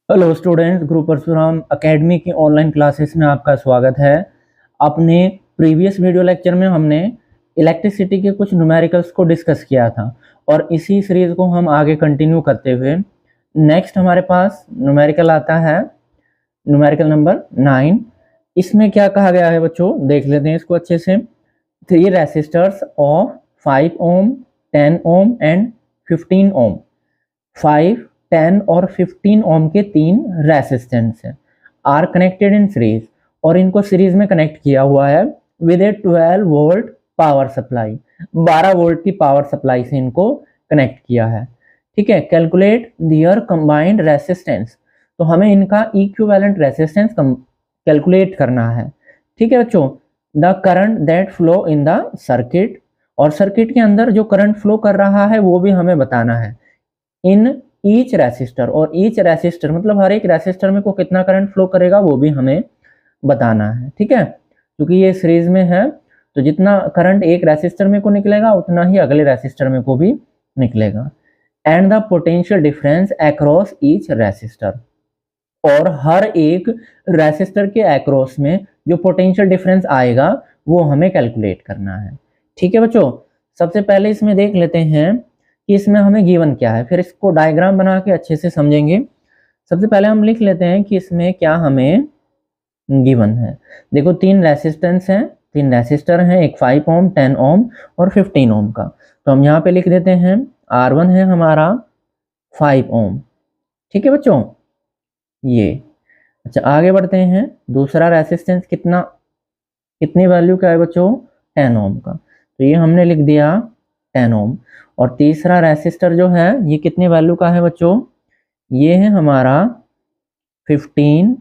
Hello students, गुरु Parshuram academy की online classes में आपका स्वागत है। अपने प्रीवियस वीडियो लेक्चर में हमने इलेक्ट्रिसिटी के कुछ न्यूमेरिकल्स को डिस्कस किया था और इसी सीरीज को हम आगे कंटिन्यू करते हुए नेक्स्ट हमारे पास न्यूमेरिकल आता है, न्यूमेरिकल नंबर 9। इसमें क्या कहा गया है बच्चों, देख लेते हैं इसको अच्छे से। 3 resistors of 5 ohm, 10 ohm and 15 ohm. 5, 10 और 15 ओम के 3 रेसिस्टेंस हैं, आर कनेक्टेड इन सीरीज, और इनको सीरीज में कनेक्ट किया हुआ है with A 12 volt power supply. 12 volt की पावर सप्लाई से इनको कनेक्ट किया है। ठीक है, कैलकुलेट दियर कंबाइंड रेसिस्टेंस, तो हमें इनका इक्विवेलेंट रेसिस्टेंस कैलकुलेट करना है। ठीक है बच्चों, the current that flow in the circuit, और सर्किट के अंदर जो करंट फ्लो कर रहा है वो भी हमें बताना है। इन ईच रेसिस्टर, और ईच रेसिस्टर मतलब हर एक रेसिस्टर में को कितना करंट फ्लो करेगा वो भी हमें बताना है। ठीक है, क्योंकि ये सीरीज में है तो जितना करंट एक रेसिस्टर में को निकलेगा उतना ही अगले रेसिस्टर में को भी निकलेगा। And the potential difference across each resistor, और हर एक रेसिस्टर के अक्रॉस में जो पोटेंशियल डिफरेंस आएगा वो हमें कैलकुलेट करना है। ठीक है बच्चों, सबसे पहले इसमें देख लेते हैं कि इसमें हमें गिवन क्या है, फिर इसको डायग्राम बना के अच्छे से समझेंगे। सबसे पहले हम लिख लेते हैं कि इसमें क्या हमें गिवन है। देखो 3 रेसिस्टेंस हैं, 3 रेसिस्टर हैं, एक 5 ओम, 10 ओम और 15 ओम का। तो हम यहाँ पे लिख देते हैं R1 है हमारा 5 ओम। ठीक है बच्चों, ये अच्छा आगे बढ़ते हैं। दूसरा रेसिस्टेंस कितना, कितनी वैल्यू का है बच्चों, 10 ओम का, तो ये हमने लिख दिया 10 ओम। और तीसरा रेसिस्टर जो है ये कितनी वैल्यू का है बच्चों, ये है हमारा 15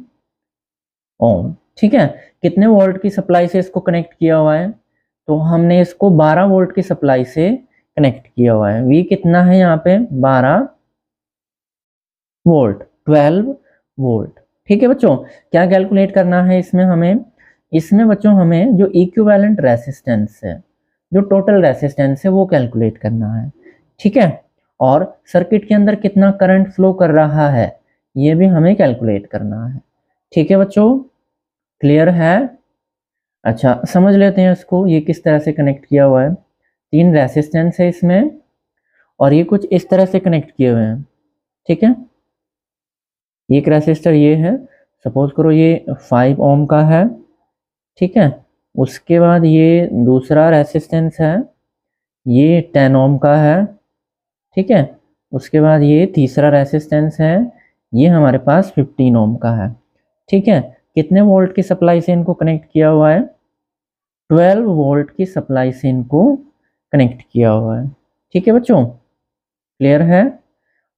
ओम। ठीक है, कितने वोल्ट की सप्लाई से इसको कनेक्ट किया हुआ है, तो हमने इसको 12 वोल्ट की सप्लाई से कनेक्ट किया हुआ है। वी कितना है यहाँ पे, 12 वोल्ट, 12 वोल्ट। ठीक है बच्चों, क्या कैलकुलेट करना है इसमें हमें, इसमें बच्चों हमें जो इक्विवेलेंट रेसिस्टेंस है, जो टोटल रेसिस्टेंस है वो कैलकुलेट करना है। ठीक है, और सर्किट के अंदर कितना करंट फ्लो कर रहा है ये भी हमें कैलकुलेट करना है। ठीक है बच्चों, क्लियर है। अच्छा समझ लेते हैं इसको, ये किस तरह से कनेक्ट किया हुआ है। 3 रेसिस्टेंस है इसमें और ये कुछ इस तरह से कनेक्ट किए हुए हैं। ठीक है, एक रेसिस्टर ये है, सपोज करो ये 5 ओम का है। ठीक है, उसके बाद ये दूसरा रेसिस्टेंस है, ये 10 ओम का है। ठीक है, उसके बाद ये तीसरा रेसिस्टेंस है, ये हमारे पास 15 ओम का है। ठीक है, कितने वोल्ट की सप्लाई से इनको कनेक्ट किया हुआ है, 12 वोल्ट की सप्लाई से इनको कनेक्ट किया हुआ है। ठीक है बच्चों, क्लियर है।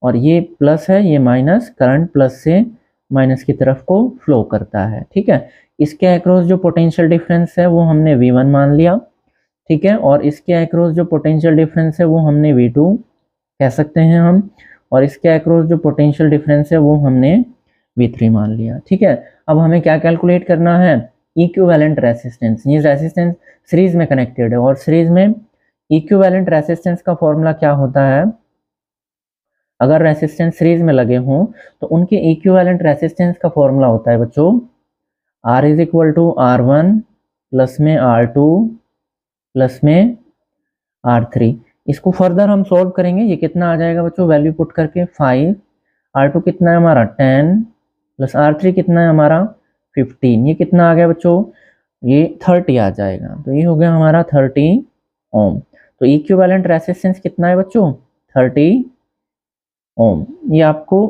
और ये प्लस है, ये माइनस, करंट प्लस से माइनस की तरफ को फ्लो करता है। ठीक है, इसके अक्रॉस जो पोटेंशियल डिफरेंस है वो हमने V1 मान लिया। ठीक है, और इसके अक्रॉस जो पोटेंशियल डिफरेंस है वो हमने V2 कह सकते हैं हम, और इसके अक्रॉस जो पोटेंशियल डिफरेंस है वो हमने V3 मान लिया। ठीक है, अब हमें क्या कैलकुलेट करना है, इक्विवेलेंट रेसिस्टेंस। ये रेसिस्टेंस सीरीज में कनेक्टेड है और सीरीज में इक्विवेलेंट रेसिस्टेंस का फॉर्मूला क्या होता है, अगर रेसिस्टेंस सीरीज में लगे हों तो उनके इक्विवेलेंट रेसिस्टेंस का फॉर्मूला होता है बच्चों R is equal to R1 plus में R2 प्लस में R3। इसको फर्दर हम सॉल्व करेंगे, ये कितना आ जाएगा बच्चों, वैल्यू पुट करके 5, R2 कितना है हमारा 10 प्लस R3 कितना है हमारा 15, ये कितना आ गया बच्चों, ये 30 आ जाएगा। तो ये हो गया हमारा 30 ओम। तो इक्विवेलेंट रेसिस्टेंस कितना है बच्चों, 30 ओम। ये आपको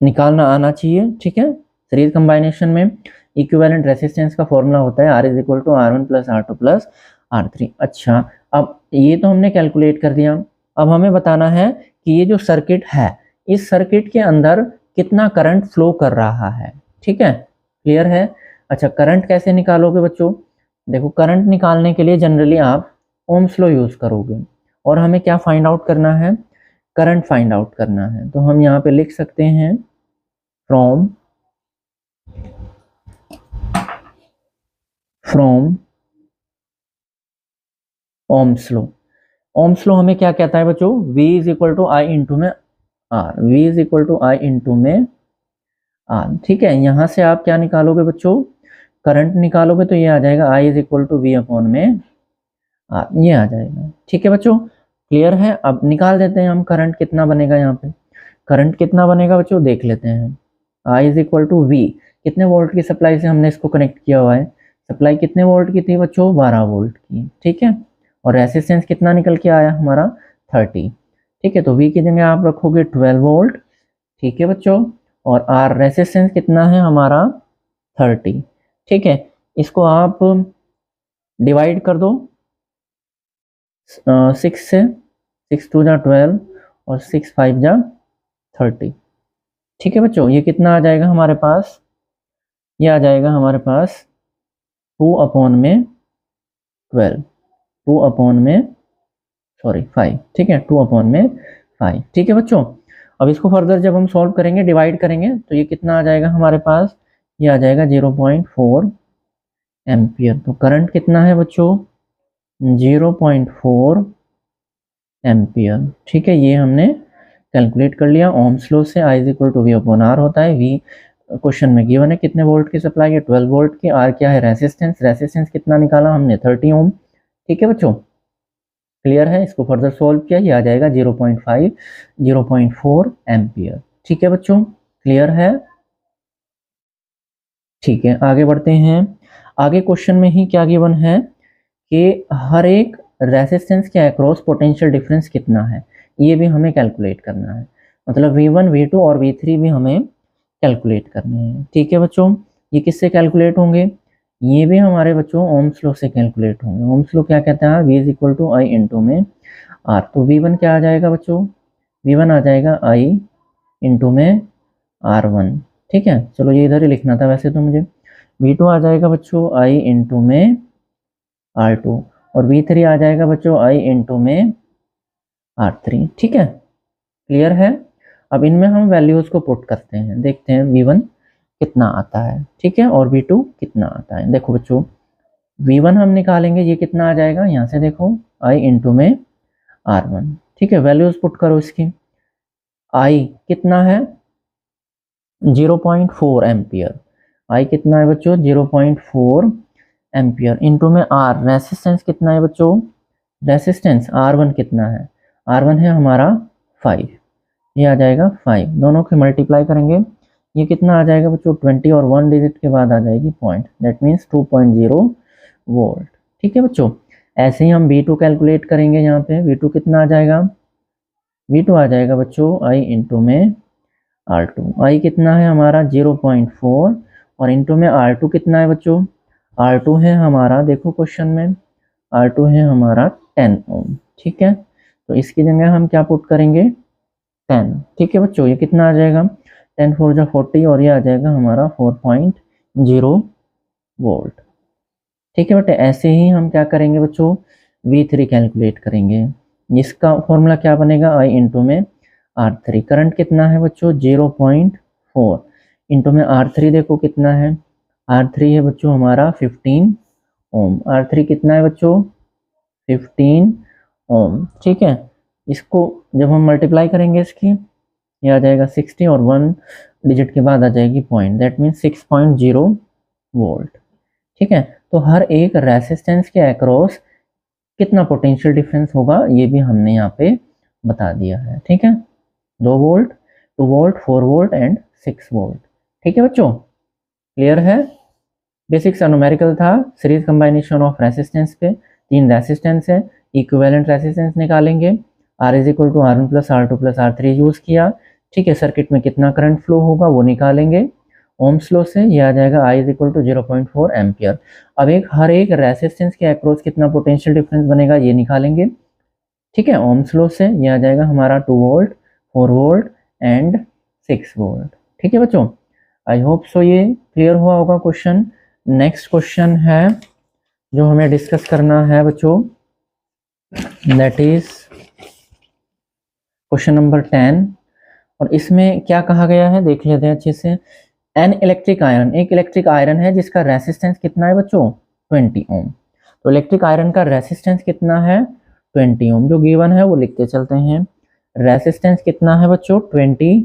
निकालना आना चाहिए। ठीक है, सीरीज कंबाइनेशन में इक्विवेलेंट रेसिस्टेंस का फॉर्मूला होता है R is equal to R1 plus R2 plus R3। अच्छा, अब ये तो हमने कैलकुलेट कर दिया। अब हमें बताना है कि ये जो सर्किट है, इस सर्किट के अंदर कितना करंट फ्लो कर रहा है। ठीक है, क्लियर है। अच्छा, करंट कैसे निकालोगे बच्चों, देखो करंट निकालने के लिए जनरली आप ओम्स लॉ यूज करोगे, और हमें क्या फाइंड आउट करना है, करंट फाइंड आउट करना है। तो हम यहाँ पे लिख सकते हैं from Ohm's law. Ohm's law हमें क्या कहता है बच्चों, V is equal to I into में R, V is equal to I into में आर। ठीक है, यहाँ से आप क्या निकालोगे बच्चों, करंट निकालोगे तो ये आ जाएगा I is equal to V upon में आर, ये आ जाएगा। ठीक है बच्चों, क्लियर है। अब निकाल देते हैं हम करंट कितना बनेगा यहाँ पे। करंट कितना बनेगा बच्चों, देख लेते हैं। आई इज इक्वल टू वी, कितने वोल्ट की सप्लाई से हमने इसको कनेक्ट किया हुआ है, सप्लाई कितने वोल्ट की थी बच्चों, 12 वोल्ट की। ठीक है, और रेसिस्टेंस कितना निकल के आया हमारा 30। ठीक है, तो वी की जगह आप रखोगे 12 वोल्ट। ठीक है बच्चों, और आर रेसिस्टेंस कितना है हमारा 30। ठीक है, इसको आप डिवाइड कर दो 6 से, 6 2 जा 12 और 6 5 जा 30। ठीक है बच्चों, ये कितना आ जाएगा हमारे पास, ये आ जाएगा हमारे पास 2 अपॉन में 12, 2 अपॉन में सॉरी 5। ठीक है, 2 अपॉन में 5। ठीक है बच्चों, अब इसको फर्दर जब हम सॉल्व करेंगे, डिवाइड करेंगे, तो ये कितना आ जाएगा हमारे पास, ये आ जाएगा 0.4 एम्पियर। तो करंट कितना है बच्चों, 0.4 एम्पियर। ठीक है, ये हमने कैलकुलेट कर लिया ओम्स लॉ से। I is equal to V upon R होता है। वी क्वेश्चन में गिवन है कितने वोल्ट की सप्लाई है, 12 वोल्ट की। आर क्या है, रेसिस्टेंस, रेसिस्टेंस कितना निकाला हमने 30 ओम। ठीक है बच्चों, क्लियर है। इसको फर्दर सॉल्व किया, ये आ जाएगा 0.5 0.4 एम्पियर। ठीक है बच्चों, क्लियर है। ठीक है, आगे बढ़ते हैं। आगे क्वेश्चन में ही क्या गिवन है कि हर एक रेसिस्टेंस के अक्रॉस पोटेंशियल डिफरेंस कितना है, ये भी हमें कैलकुलेट करना है। मतलब V1 V2 और V3 भी हमें कैलकुलेट करने हैं। ठीक है बच्चों, ये किससे कैलकुलेट होंगे, ये भी हमारे बच्चों ओम्स लॉ से कैलकुलेट होंगे। ओम्स लॉ क्या कहता है, V is equal to I into में आर। तो V1 क्या आ जाएगा बच्चों, V1 आ जाएगा आई इंटू में R1। ठीक है, चलो ये इधर ही लिखना था वैसे तो मुझे। V2 आ जाएगा बच्चों आई इंटू में R2, और V3 आ जाएगा बच्चों आई इंटू में R3। ठीक है, क्लियर है। अब इनमें हम वैल्यूज को पुट करते हैं, देखते हैं V1 कितना आता है। ठीक है, और V2 कितना आता है। देखो बच्चों, V1 हम निकालेंगे, ये कितना आ जाएगा, यहाँ से देखो आई इंटू में R1। ठीक है, वैल्यूज पुट करो इसकी। आई कितना है 0.4 एम्पियर, आई कितना है बच्चों 0.4 एम्पियर, इंटू में आर, रेसिस्टेंस कितना है बच्चों, रेसिस्टेंस R1 कितना है, R1 है हमारा 5, ये आ जाएगा 5। दोनों के मल्टीप्लाई करेंगे, ये कितना आ जाएगा बच्चों 20, और 1 डिजिट के बाद आ जाएगी पॉइंट, दैट मीन्स 2.0 वोल्ट। ठीक है बच्चों, ऐसे ही हम V2 कैलकुलेट करेंगे। यहाँ पे V2 कितना आ जाएगा, V2 आ जाएगा बच्चों आई इंटू में R2। आई कितना है हमारा 0.4, और इंटू में R2 कितना है बच्चों, R2 है हमारा, देखो क्वेश्चन में R2 है हमारा 10 ओम। ठीक है, तो इसकी जगह हम क्या पुट करेंगे 10। ठीक है बच्चों, ये कितना आ जाएगा 10 4 जा 40, और ये आ जाएगा हमारा 4.0 वोल्ट। ठीक है बेटे, ऐसे ही हम क्या करेंगे बच्चों V3 कैलकुलेट करेंगे। इसका फॉर्मूला क्या बनेगा, आई इंटू में R3। करंट कितना है बच्चों 0.4, इंटू में R3 देखो कितना है, R3 है बच्चों हमारा 15 ओम। R3 कितना है बच्चों 15 ओम। ठीक है, इसको जब हम मल्टीप्लाई करेंगे इसकी, ये आ जाएगा 60, और 1 डिजिट के बाद आ जाएगी पॉइंट, दैट मीन्स 6.0 वोल्ट। ठीक है, तो हर एक रेसिस्टेंस के अक्रॉस कितना पोटेंशियल डिफरेंस होगा, ये भी हमने यहाँ पे बता दिया है। ठीक है, 2 volt, 2 volt, 4 volt and 6 volt. ठीक है बच्चों, क्लियर है। बेसिक्स न्यूमेरिकल था, सीरीज कंबाइनेशन ऑफ रेसिस्टेंस पे। 3 रेसिस्टेंस है, इक्विवेलेंट रेसिस्टेंस निकालेंगे, R is equal to R1 plus R2 plus R3 use किया। ठीक है, सर्किट में कितना करंट फ्लो होगा वो निकालेंगे ओम्स लॉ से, ये आ जाएगा I is equal to 0.4 ampere. अब हर एक रेसिस्टेंस के अक्रॉस कितना पोटेंशियल डिफरेंस बनेगा ये निकालेंगे। ठीक है, ओम्स लॉ से ये आ जाएगा हमारा 2 वोल्ट, 4 वोल्ट एंड 6 वोल्ट। ठीक है बच्चों, आई होप सो ये क्लियर हुआ होगा क्वेश्चन। नेक्स्ट क्वेश्चन है जो हमें डिस्कस करना है बच्चों, दैट इज क्वेश्चन नंबर 10। और इसमें क्या कहा गया है देख लेते हैं अच्छे से। एन इलेक्ट्रिक आयरन, एक इलेक्ट्रिक आयरन है जिसका रेसिस्टेंस कितना है बच्चों 20 ओम। तो इलेक्ट्रिक आयरन का रेसिस्टेंस कितना है 20 ओम, जो गिवन है वो लिखते चलते हैं। रेसिस्टेंस कितना है बच्चों 20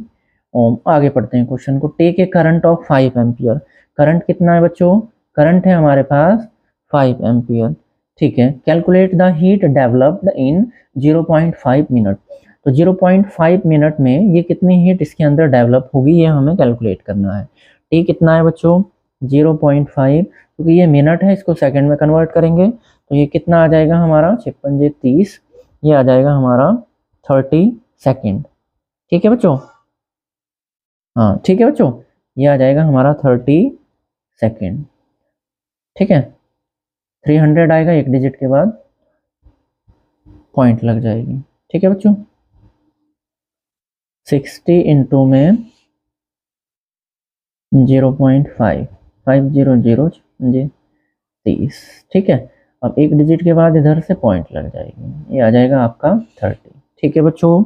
ओम। आगे पढ़ते हैं क्वेश्चन को। Take a current of 5 ampere. Current कितना है बच्चों, करंट है हमारे पास 5 एम्पियर। ठीक है, calculate the heat developed in 0.5 minute. तो 0.5 मिनट में ये कितनी हीट इसके अंदर डेवलप होगी ये हमें कैलकुलेट करना है। टी कितना है बच्चों 0.5, क्योंकि ये मिनट है इसको सेकंड में कन्वर्ट करेंगे तो ये कितना आ जाएगा हमारा 56 30, ये आ जाएगा हमारा 30 सेकेंड। ठीक है बच्चों, हाँ ठीक है बच्चों, ये आ जाएगा हमारा 30 सेकेंड। ठीक है, 300 आएगा, एक डिजिट के बाद पॉइंट लग जाएगी। ठीक है बच्चों, 60 इंटू में 0.5 500 जी 30। ठीक है, अब एक डिजिट के बाद इधर से पॉइंट लग जाएगी, ये आ जाएगा आपका 30। ठीक है बच्चों,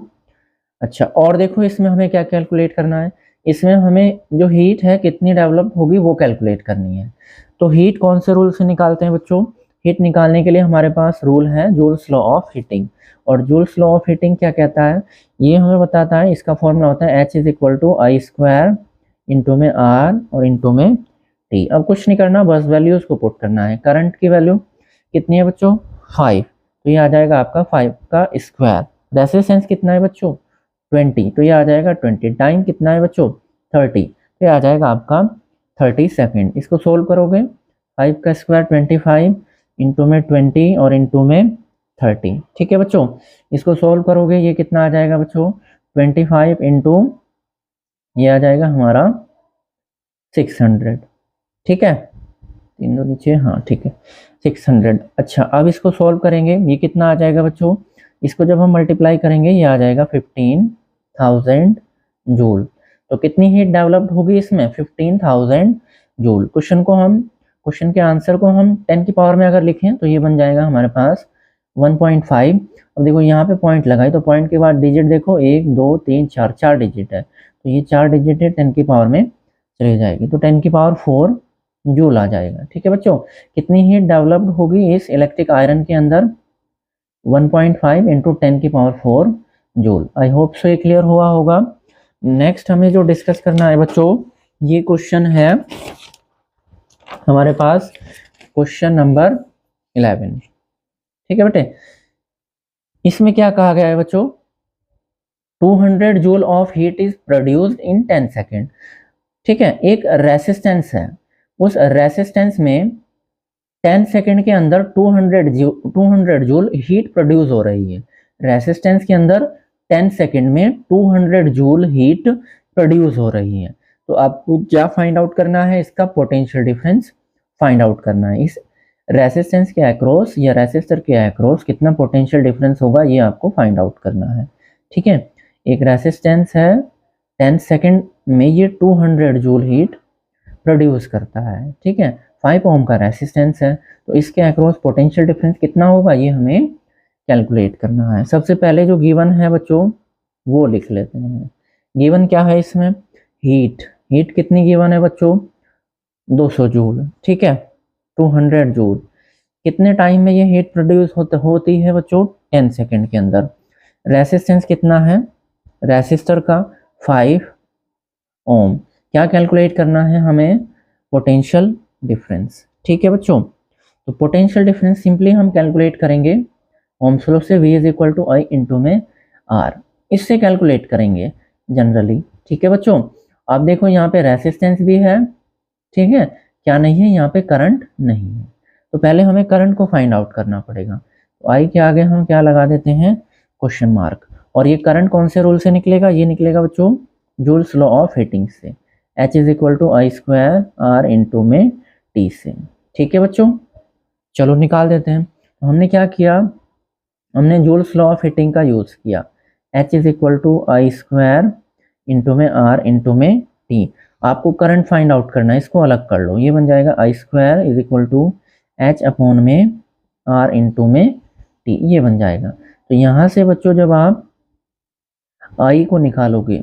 अच्छा और देखो इसमें हमें क्या कैलकुलेट करना है, इसमें हमें जो हीट है कितनी डेवलप होगी वो कैलकुलेट करनी है। तो हीट कौन से रूल से निकालते हैं बच्चों, हीट निकालने के लिए हमारे पास रूल है जूल्स लॉ ऑफ हीटिंग। और जूल्स लॉ ऑफ हीटिंग क्या कहता है, ये हमें बताता है, इसका फॉर्मूला होता है H is equal to I square into में R और इंटू में T। अब कुछ नहीं करना, बस वैल्यूज को पुट करना है। करंट की वैल्यू कितनी है बच्चों 5, तो ये आ जाएगा आपका 5 का स्क्वायर। रेजिस्टेंस कितना है बच्चों 20, तो ये आ जाएगा 20। टाइम कितना है बच्चों 30, तो ये आ जाएगा आपका 30 सेकेंड। इसको सोल्व करोगे 5 का स्क्वायर 25 इंटू में 20 और इंटू में 30। ठीक है बच्चों, इसको सोल्व करोगे ये कितना आ जाएगा बच्चों 25 इंटू ये आ जाएगा हमारा 600। ठीक है, 3 2 नीचे, हाँ ठीक है 600। अच्छा अब इसको सोल्व करेंगे, ये कितना आ जाएगा बच्चों, इसको जब हम मल्टीप्लाई करेंगे ये आ जाएगा 15,000 जूल। तो कितनी हीट डेवलप्ड होगी इसमें 15,000 जूल। क्वेश्चन के आंसर को हम 10 की पावर में अगर लिखें तो ये बन जाएगा हमारे पास 1.5। अब देखो यहाँ पे पॉइंट लगाई तो पॉइंट के बाद डिजिट देखो 1 2 3 4, 4 डिजिट है, तो ये 4 डिजिट है 10 की पावर में चली जाएगी, तो 10 की पावर 4 जूल आ जाएगा। ठीक है बच्चों, कितनी हीट डेवलप्ड होगी इस इलेक्ट्रिक आयरन के अंदर 1.5 इंटू 10 की power 4 joule. I hope so ये क्लियर हुआ होगा। नेक्स्ट हमें जो डिस्कस करना है बच्चों, ये क्वेश्चन है हमारे पास क्वेश्चन नंबर 11। ठीक है बेटे, इसमें क्या कहा गया है बच्चों 200 joule of heat is produced in 10 second. ठीक है, एक रेसिस्टेंस है, उस रेसिस्टेंस में 10 सेकेंड के अंदर 200 जूल हीट प्रोड्यूस हो रही है। रेसिस्टेंस के अंदर 10 सेकेंड में 200 जूल हीट प्रोड्यूस हो रही है। तो आपको क्या फाइंड आउट करना है, इसका पोटेंशियल डिफरेंस फाइंड आउट करना है। इस रेसिस्टेंस के अक्रॉस या रेसिस्टर के अक्रॉस कितना पोटेंशियल डिफरेंस होगा ये आपको फाइंड आउट करना है। ठीक है, एक रेसिस्टेंस है 10 सेकेंड में ये 200 जूल हीट प्रोड्यूस करता है। ठीक है, 5 ओम का रेसिस्टेंस है, तो इसके अक्रॉस पोटेंशियल डिफरेंस कितना होगा ये हमें कैलकुलेट करना है। सबसे पहले जो गिवन है बच्चों वो लिख लेते हैं। गिवन क्या है इसमें, हीट कितनी गिवन है बच्चों 200 जूल। ठीक है, 200 जूल कितने टाइम में ये हीट प्रोड्यूस होती है बच्चों 10 सेकेंड के अंदर। रेसिस्टेंस कितना है रेसिस्टर का 5 ओम। क्या कैलकुलेट करना है हमें पोटेंशियल डिफरेंस। ठीक है बच्चों, तो पोटेंशियल डिफरेंस सिंपली हम कैलकुलेट करेंगे ओम्स लॉ से, V is equal to I into में R, इससे कैलकुलेट करेंगे जनरली। ठीक है बच्चों, अब देखो यहाँ पे रेसिस्टेंस भी है, ठीक है, क्या नहीं है यहाँ पे करंट नहीं है, तो पहले हमें करंट को फाइंड आउट करना पड़ेगा। तो आई के आगे हम क्या लगा देते हैं क्वेश्चन मार्क। और ये करंट कौन से रूल से निकलेगा, ये निकलेगा बच्चों जूल्स लॉ ऑफ हीटिंग से, H is equal to I square R into में T से। ठीक है बच्चों, चलो निकाल देते हैं। तो हमने क्या किया, हमने जूल्स लॉ ऑफ हीटिंग का यूज किया, H is equal to I square into में R इंटू में T। आपको करंट फाइंड आउट करना है, इसको अलग कर लो, ये बन जाएगा I square is equal to H upon में R इंटू में T, ये बन जाएगा। तो यहाँ से बच्चों जब आप I को निकालोगे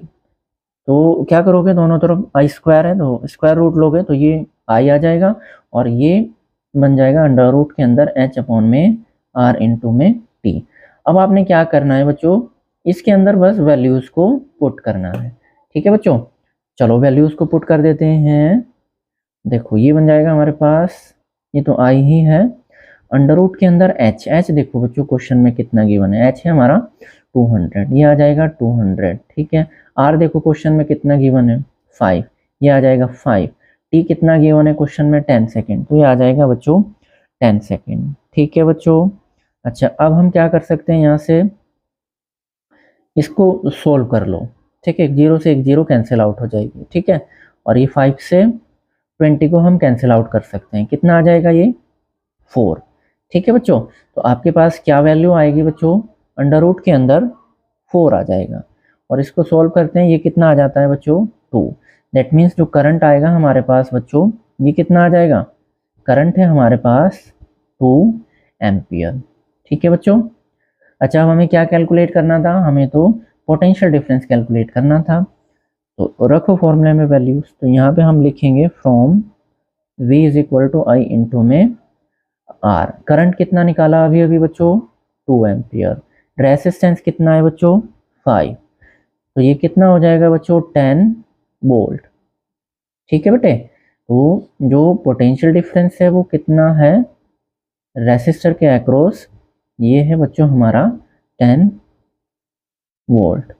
तो क्या करोगे, दोनों तरफ आई स्क्वायर है तो स्क्वायर रूट लोगे तो ये आई आ जाएगा, और ये बन जाएगा अंडर रूट के अंदर H अपॉन में R इंटू में T। अब आपने क्या करना है बच्चों, इसके अंदर बस वैल्यूज को पुट करना है। ठीक है बच्चों, चलो वैल्यूज को पुट कर देते हैं। देखो ये बन जाएगा हमारे पास, ये तो आई ही है, अंडर रूट के अंदर एच। एच देखो बच्चों क्वेश्चन में कितना गिवन है, एच है हमारा 200, ये आ जाएगा 200। ठीक है, आर देखो क्वेश्चन में कितना गिवन है 5, ये आ जाएगा 5। टी कितना गिवन है क्वेश्चन में 10 सेकेंड, तो ये आ जाएगा बच्चों 10 सेकेंड। ठीक है बच्चों, अच्छा अब हम क्या कर सकते हैं, यहाँ से इसको सोल्व कर लो। ठीक है, 0 से 1 0 कैंसिल आउट हो जाएगी। ठीक है, और ये 5 से 20 को हम कैंसिल आउट कर सकते हैं, कितना आ जाएगा ये 4। ठीक है बच्चों, तो आपके पास क्या वैल्यू आएगी बच्चों, अंडर रूट के अंदर 4 आ जाएगा। और इसको सोल्व करते हैं, ये कितना आ जाता है बच्चों 2। दैट मीन्स जो करंट आएगा हमारे पास बच्चों, ये कितना आ जाएगा, करंट है हमारे पास 2 एम्पियर। ठीक है बच्चों, अच्छा अब हमें क्या कैलकुलेट करना था, हमें तो पोटेंशियल डिफरेंस कैलकुलेट करना था। तो रखो फॉर्मूले में वैल्यूज, तो यहाँ पे हम लिखेंगे from V is equal to I into में आर। करंट कितना निकाला अभी अभी बच्चों 2 एम्पियर। रेसिस्टेंस कितना है बच्चों 5, तो ये कितना हो जाएगा बच्चों 10 वोल्ट। ठीक है बेटे, तो जो पोटेंशियल डिफरेंस है वो कितना है रेसिस्टर के अक्रॉस, ये है बच्चों हमारा 10 वोल्ट।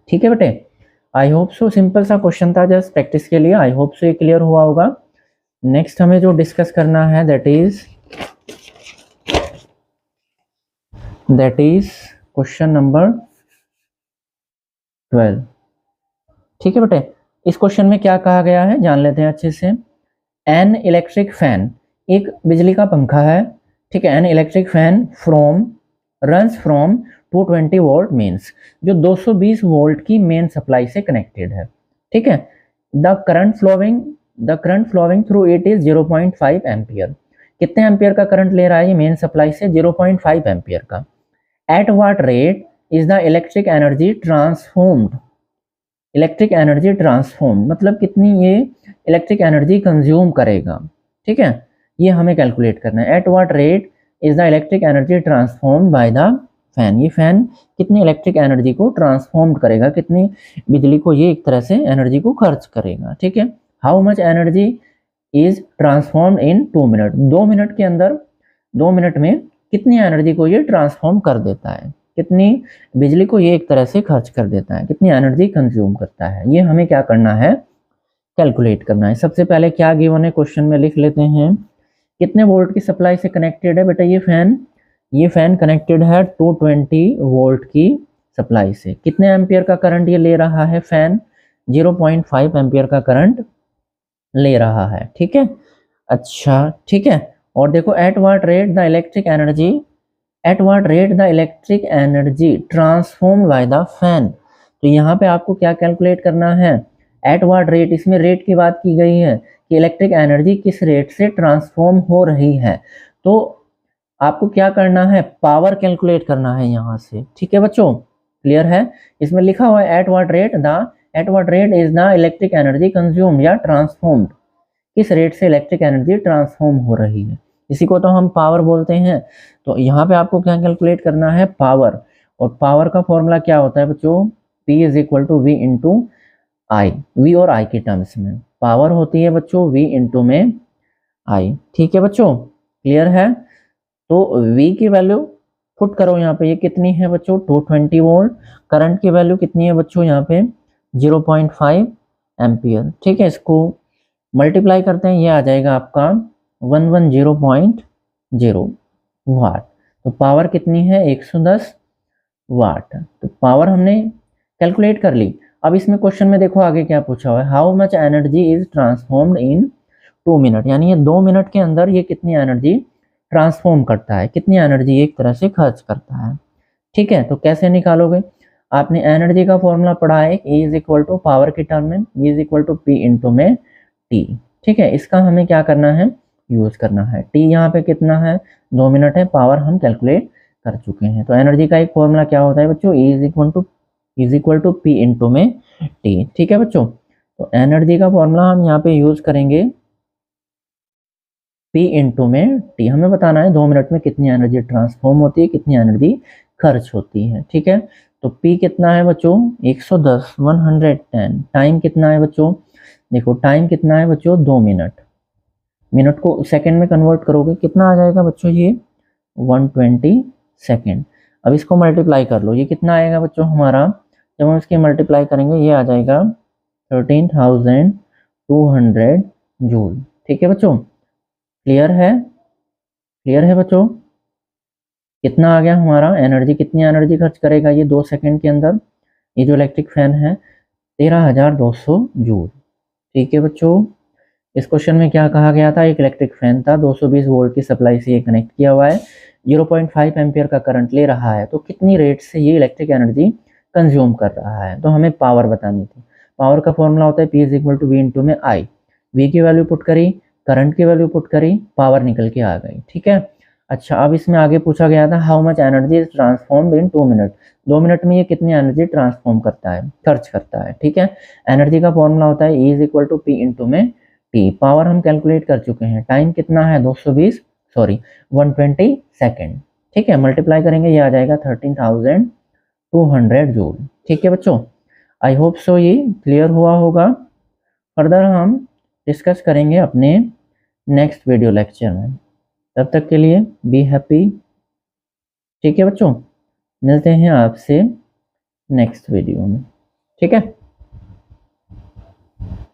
ठीक है बेटे, आई होप सो सिंपल सा क्वेश्चन था जस्ट प्रैक्टिस के लिए, आई होप सो ये क्लियर हुआ होगा। नेक्स्ट हमें जो डिस्कस करना है दैट इज क्वेश्चन नंबर 12। ठीक है बेटे, इस क्वेश्चन में क्या कहा गया है जान लेते हैं अच्छे से। एन इलेक्ट्रिक फैन, एक बिजली का पंखा है। ठीक है, an electric fan runs from 220 volt means, जो 220 वोल्ट की मेन सप्लाई से कनेक्टेड है। ठीक है, the current flowing through it is 0.5 ampere. कितने एम्पियर का करंट ले रहा है ये मेन सप्लाई से, 0.5 एम्पियर का। At what rate is the electric energy transformed, मतलब कितनी ये इलेक्ट्रिक एनर्जी कंज्यूम करेगा। ठीक है, ये हमें कैलकुलेट करना है। At what rate is the electric energy transformed by the fan, ये फैन कितनी इलेक्ट्रिक एनर्जी को ट्रांसफॉर्म करेगा, कितनी बिजली को ये एक तरह से एनर्जी को खर्च करेगा। ठीक है, how much energy is transformed in 2 minute, 2 minute के अंदर, 2 मिनट में कितनी एनर्जी को ये ट्रांसफॉर्म कर देता है, कितनी बिजली को ये एक तरह से खर्च कर देता है, कितनी एनर्जी कंज्यूम करता है, ये हमें क्या करना है कैलकुलेट करना है। सबसे पहले क्या गिवन है क्वेश्चन में लिख लेते हैं। कितने वोल्ट की सप्लाई से कनेक्टेड है बेटा ये फैन कनेक्टेड है 220 वोल्ट की सप्लाई से। कितने एम्पियर का करंट ये ले रहा है फैन, 0.5 एम्पियर का करंट ले रहा है। ठीक है, अच्छा ठीक है, और देखो at what rate the electric energy transform by the fan. तो यहाँ पे आपको क्या कैलकुलेट करना है, एट व्हाट रेट, इसमें रेट की बात की गई है कि इलेक्ट्रिक एनर्जी किस रेट से ट्रांसफॉर्म हो रही है। तो आपको क्या करना है, पावर कैलकुलेट करना है यहाँ से। ठीक है बच्चों, क्लियर है, इसमें लिखा हुआ है at what rate is the electric energy consumed या ट्रांसफॉर्म्ड, किस रेट से इलेक्ट्रिक एनर्जी ट्रांसफॉर्म हो रही है, इसी को तो हम पावर बोलते हैं। तो यहाँ पे आपको क्या कैलकुलेट करना है, पावर। और पावर का फॉर्मूला क्या होता है बच्चों, P is equal to V into I, V और आई के टर्म्स में पावर होती है बच्चों वी इंटू में आई। ठीक है बच्चों, क्लियर है, तो V की वैल्यू पुट करो यहाँ पे, ये कितनी है बच्चों 220 वोल्ट। करंट की वैल्यू कितनी है बच्चों यहाँ पे 0.5 एम्पियर। ठीक है, इसको मल्टीप्लाई करते हैं, ये आ जाएगा आपका 110.0 वाट। तो पावर कितनी है 110 वाट। तो पावर हमने कैलकुलेट कर ली। अब इसमें क्वेश्चन में देखो आगे क्या पूछा हुआ है, how much energy is transformed in 2 minute, यानी ये 2 मिनट के अंदर ये कितनी एनर्जी ट्रांसफॉर्म करता है, कितनी एनर्जी एक तरह से खर्च करता है। ठीक है, तो कैसे निकालोगे, आपने एनर्जी का फॉर्मूला पढ़ा है, E is equal to power के टर्म में V is equal to P into में T। ठीक है, इसका हमें क्या करना है यूज करना है। T यहाँ पे कितना है 2 मिनट है, पावर हम कैलकुलेट कर चुके हैं। तो एनर्जी का एक फॉर्मूला क्या होता है बच्चों, E is equal to P into में T। ठीक है बच्चों, तो एनर्जी का फॉर्मूला हम यहाँ पे यूज करेंगे P इंटू में T। हमें बताना है 2 मिनट में कितनी एनर्जी ट्रांसफॉर्म होती है, कितनी एनर्जी खर्च होती है। ठीक है, तो P कितना है बच्चों 110, 110। टाइम कितना है बच्चों, देखो टाइम कितना है बच्चों 2 मिनट। मिनट को सेकंड में कन्वर्ट करोगे कितना आ जाएगा बच्चों, ये 120 सेकंड। अब इसको मल्टीप्लाई कर लो, ये कितना आएगा बच्चों हमारा, जब हम इसकी मल्टीप्लाई करेंगे ये आ जाएगा 13,200 जूल। ठीक है बच्चों, क्लियर है, क्लियर है बच्चों। कितना आ गया हमारा एनर्जी, कितनी एनर्जी खर्च करेगा ये 2 सेकंड के अंदर, ये जो इलेक्ट्रिक फैन है 13,200 जूल। ठीक है बच्चों, इस क्वेश्चन में क्या कहा गया था, एक इलेक्ट्रिक फैन था 220 वोल्ट की सप्लाई से ये कनेक्ट किया हुआ है, 0.5 एम्पियर का करंट ले रहा है, तो कितनी रेट से ये इलेक्ट्रिक एनर्जी कंज्यूम कर रहा है, तो हमें पावर बतानी थी। पावर का फॉर्मूला होता है P is equal to V into में I। V की वैल्यू पुट करी, करंट की वैल्यू पुट करी, पावर निकल के आ गई। ठीक है, अच्छा अब इसमें आगे पूछा गया था how much energy is transformed in 2 minute. 2 minute में ये कितनी एनर्जी ट्रांसफॉर्म करता है, खर्च करता है। ठीक है, एनर्जी का फॉर्मूला होता है E is equal to P into में T। पावर हम कैलकुलेट कर चुके हैं, टाइम कितना है 120 सेकेंड। ठीक है, मल्टीप्लाई करेंगे ये आ जाएगा 13,200 जूल। ठीक है बच्चों, आई होप सो ये क्लियर हुआ होगा। फर्दर हम डिस्कस करेंगे अपने नेक्स्ट वीडियो लेक्चर में, तब तक के लिए बी हैप्पी। ठीक है बच्चों, मिलते हैं आपसे नेक्स्ट वीडियो में। ठीक है।